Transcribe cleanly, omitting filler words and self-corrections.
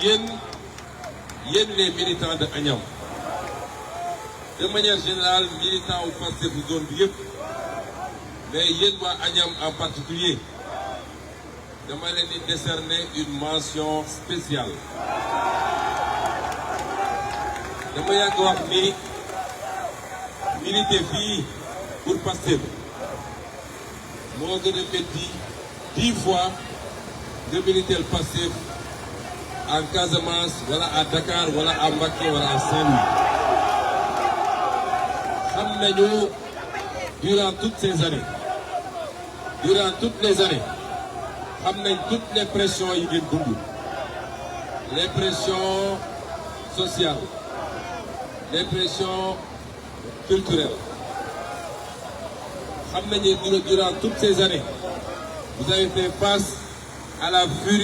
yéen les militants de Agnam de manière générale militants au Pastef zone bi yëpp mais yéen waa Agnam en particulier dama leen di décerner une mention spéciale. dama yàgg wax ni militer fii pour Pastef moo gën a métti 10 fois nga militer Pastef en Casamance wala à Dakar wala à Mbacké wala à Saint-Louis. xam nañu durant toutes les années xam nañ toutes les pressions yi ngeen dund, les pressions sociales, les pressions culturelles. xam nañu durant toutes ces années vous avez fait face à la furie